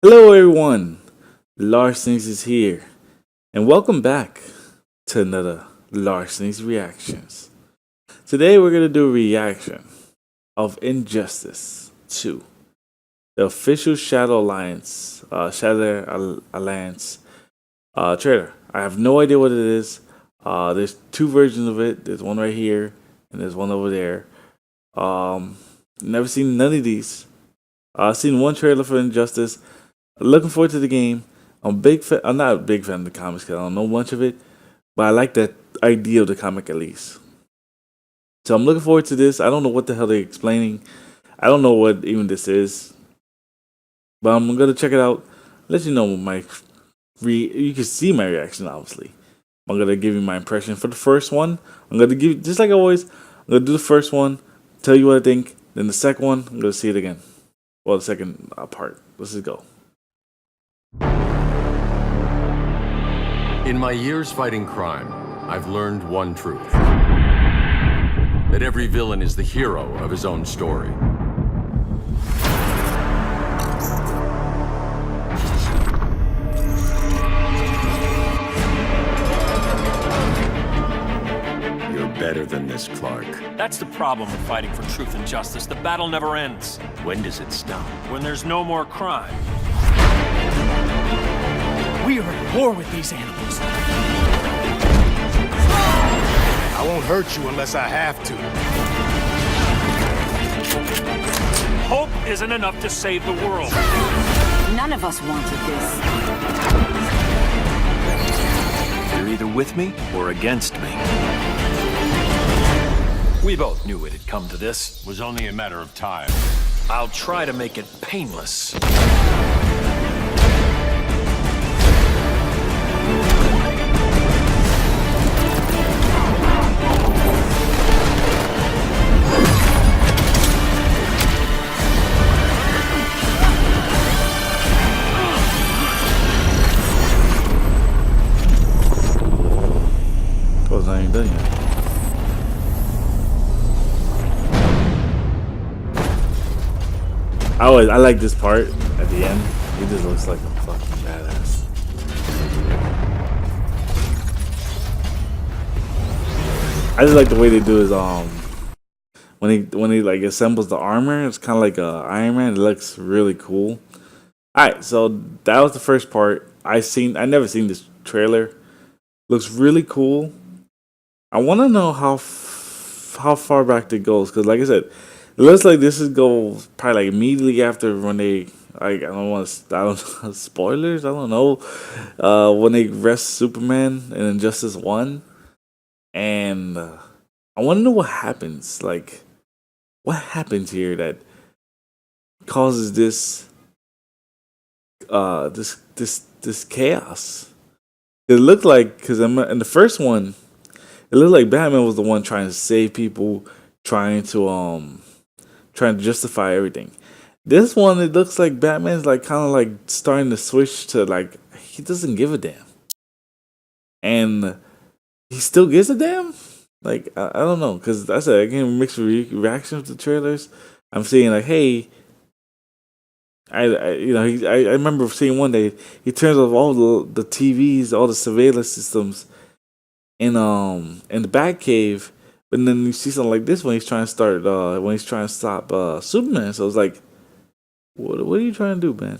Hello, everyone. Larcenies is here, and welcome back to another Larcenies Reactions. Today, we're gonna do a reaction of Injustice 2, the official Shadow Alliance trailer. I have no idea what it is. There's two versions of it. There's one right here, and there's one over there. Never seen none of these. I've seen one trailer for Injustice. Looking forward to the game. I'm not a big fan of the comics because I don't know much of it, but I like that idea of the comic at least. So I'm looking forward to this. I don't know what the hell they're explaining. I don't know what even this is, but I'm gonna check it out. Let you know you can see my reaction. Obviously, I'm gonna give you my impression for the first one. I'm gonna give just like always. I'm gonna do the first one, tell you what I think. Then the second one, I'm gonna see it again. Well, the second part. Let's just go. In my years fighting crime, I've learned one truth. That every villain is the hero of his own story. You're better than this, Clark. That's the problem with fighting for truth and justice. The battle never ends. When does it stop? When there's no more crime. We are at war with these animals. I won't hurt you unless I have to. Hope isn't enough to save the world. None of us wanted this. You're either with me or against me. We both knew it'd come to this. It was only a matter of time. I'll try to make it painless. Oh, it's not even done yet. I like this part at the end. He just looks like a fucking badass. I just like the way they do his when he like assembles the armor. It's kind of like a Iron Man. It looks really cool. All right, so that was the first part. I never seen this trailer. Looks really cool. I want to know how far back it goes because, like I said, it looks like this is go probably like immediately after when they like I don't know spoilers. I don't know when they arrest Superman in Injustice 1, and I want to know what happens. Like, what happens here that causes this this chaos? It looked like because in the first one, it looked like Batman was the one trying to save people, trying to justify everything. This one, it looks like Batman's like kind of like starting to switch to like he doesn't give a damn, and he still gives a damn. Like I don't know, because I said again mixed reactions to trailers. I'm seeing like, hey, I remember seeing one day he turns off all the TVs, all the surveillance systems in the Batcave, but then you see something like this when he's trying to stop Superman. So it's like, what are you trying to do, man?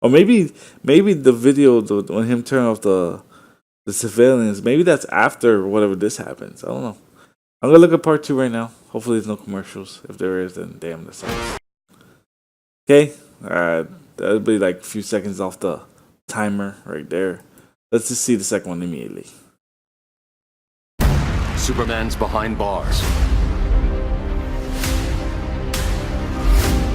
Or maybe the video when him turn off the surveillance, maybe that's after whatever this happens. I don't know. I'm gonna look at part 2 right now. Hopefully there's no commercials. If there is, then damn, that sucks. Okay, that'll be like a few seconds off the timer right there. Let's just see the second one immediately. Superman's behind bars.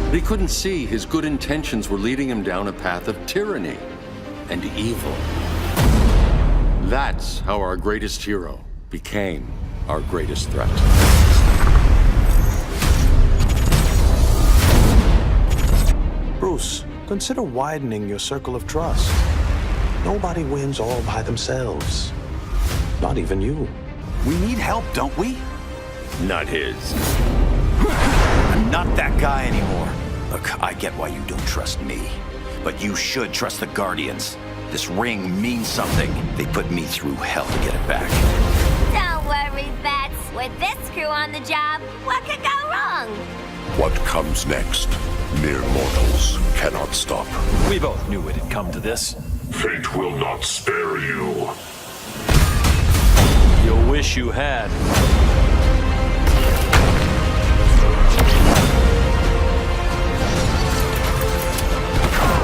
But he couldn't see his good intentions were leading him down a path of tyranny and evil. That's how our greatest hero became our greatest threat. Bruce, consider widening your circle of trust. Nobody wins all by themselves. Not even you. We need help, don't we? Not his. I'm not that guy anymore. Look, I get why you don't trust me. but you should trust the Guardians. This ring means something. They put me through hell to get it back. Don't worry, Bats. With this crew on the job, what could go wrong? What comes next? Mere mortals cannot stop. We both knew it had come to this. Fate will not spare you. You'll wish you had.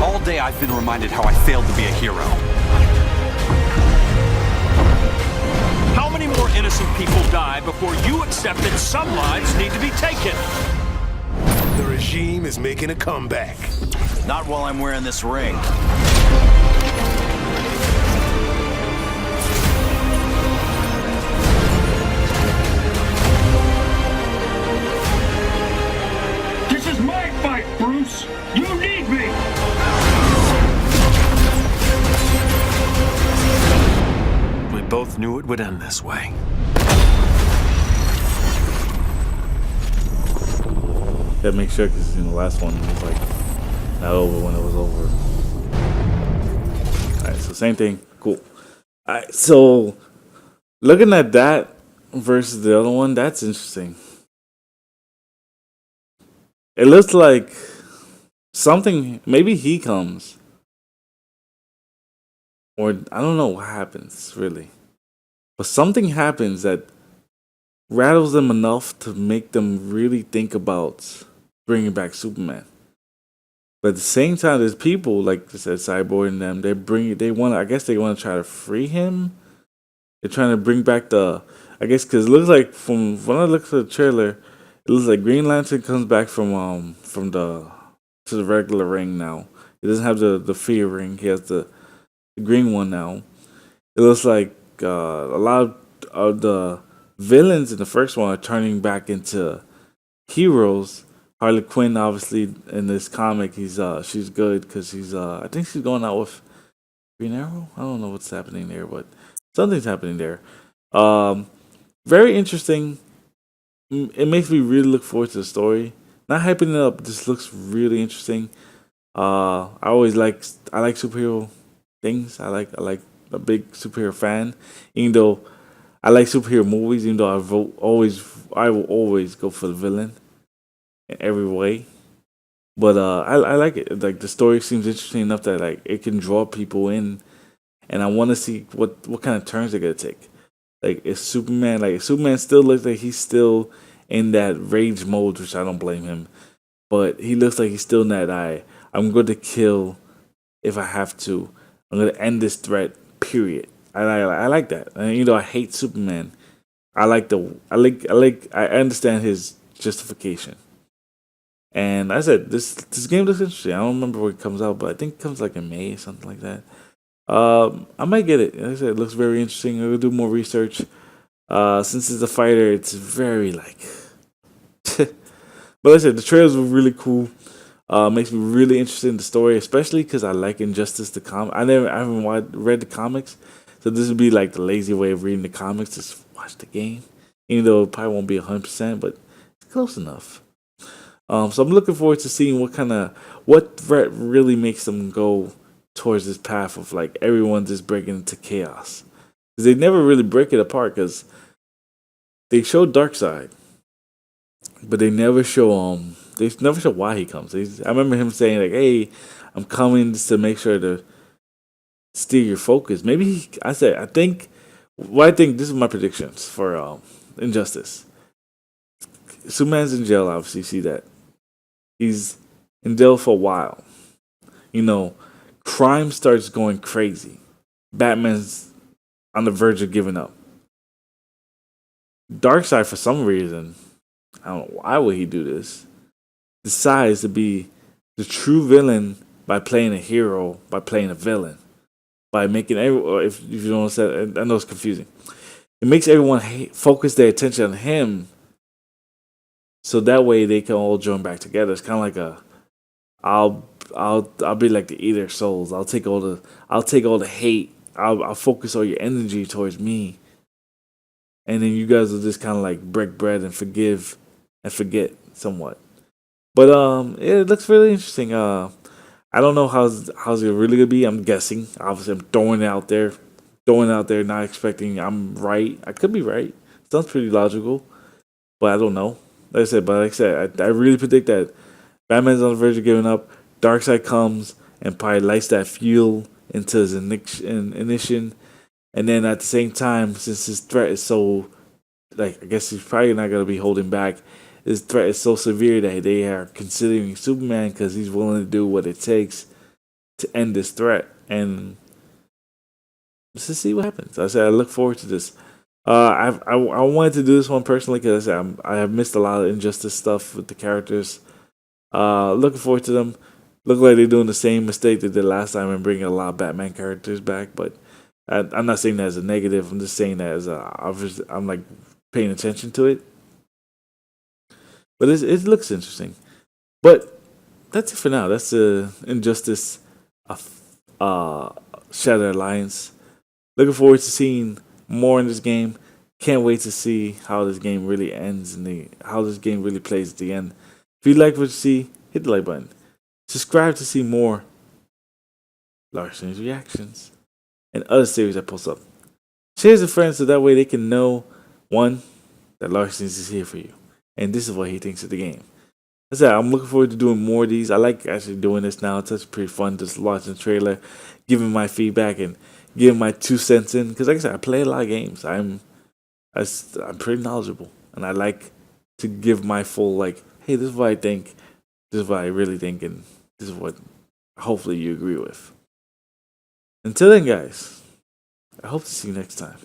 All day I've been reminded how I failed to be a hero. How many more innocent people die before you accept that some lives need to be taken? The regime is making a comeback. Not while I'm wearing this ring. This is my fight, Bruce! You need me! We both knew it would end this way. Gotta make sure because the last one was like not over when it was over. Alright, so same thing. Cool. Alright, so looking at that versus the other one, that's interesting. It looks like something, maybe he comes. Or I don't know what happens, really. But something happens that rattles them enough to make them really think about bringing back Superman. But at the same time, there's people like I said, Cyborg and them. I guess they want to try to free him. They're trying to bring back I guess because it looks like from when I look at the trailer, it looks like Green Lantern comes back from the to the regular ring now. He doesn't have the fear ring. He has the green one now. It looks like a lot of the villains in the first one are turning back into heroes. Harley Quinn, obviously, in this comic, she's good because I think she's going out with Green Arrow. I don't know what's happening there, but something's happening there. Very interesting. It makes me really look forward to the story. Not hyping it up, just looks really interesting. I like superhero things. I like a big superhero fan, even though I like superhero movies. Even though I will always go for the villain in every way. But I like it. Like the story seems interesting enough that like it can draw people in, and I want to see what kind of turns they're gonna take. Like if Superman still looks like he's still in that rage mode, which I don't blame him. But he looks like he's still in that I'm going to kill if I have to. I'm going to end this threat. Period. I like that. And I hate Superman. I understand his justification. And I said this game looks interesting. I don't remember where it comes out, but I think it comes like in May or something like that. I might get it. Like I said, it looks very interesting. I'll do more research. Since it's a fighter, it's very like. But like I said, the trailers were really cool. Makes me really interested in the story, especially because I like Injustice the comic. I haven't read the comics, so this would be like the lazy way of reading the comics. Just watch the game, even though it probably won't be 100%, but it's close enough. So I'm looking forward to seeing what threat really makes them go towards this path of like everyone just breaking into chaos. Because they never really break it apart because they show Darkseid, but they never show why he comes. I remember him saying like, "Hey, I'm coming just to make sure to steer your focus." I think this is my predictions for Injustice. Superman's in jail, obviously, you see that. He's in jail for a while. Crime starts going crazy. Batman's on the verge of giving up. Darkseid, for some reason, I don't know why would he do this, decides to be the true villain by playing a hero, by playing a villain, by making if you don't understand, I know it's confusing. It makes everyone focus their attention on him, so that way they can all join back together. It's kind of like I'll be like the eater of souls. I'll take all the hate. I'll focus all your energy towards me, and then you guys will just kind of like break bread and forgive and forget somewhat. But it looks really interesting. I don't know how's it really gonna be. I'm guessing. Obviously, I'm throwing it out there, not expecting I'm right. I could be right. Sounds pretty logical, but I don't know. Like I said, I really predict that Batman's on the verge of giving up. Darkseid comes and probably lights that fuel into his ignition, and then at the same time, since his threat is so, like, I guess he's probably not gonna be holding back. His threat is so severe that they are considering Superman because he's willing to do what it takes to end this threat. And let's just see what happens. I said I look forward to this. I wanted to do this one personally because I have missed a lot of Injustice stuff with the characters. Looking forward to them. Look like they're doing the same mistake they did last time and bringing a lot of Batman characters back. But I'm not saying that as a negative. I'm just saying that as I'm like paying attention to it. But it looks interesting. But that's it for now. That's the Injustice uh, Shattered Alliance. Looking forward to seeing more in this game. Can't wait to see how this game really ends and how this game really plays at the end. If you like what you see, hit the like button. Subscribe to see more Larcenies reactions and other series I post up. Share with friends so that way they can know, one, that Larcenies is here for you. And this is what he thinks of the game. I said, I'm looking forward to doing more of these. I like actually doing this now. It's actually pretty fun just watching the trailer, giving my feedback, and giving my 2 cents in. Because like I said, I play a lot of games. I'm pretty knowledgeable. And I like to give my full, like, hey, this is what I think. This is what I really think. And this is what hopefully you agree with. Until then, guys, I hope to see you next time.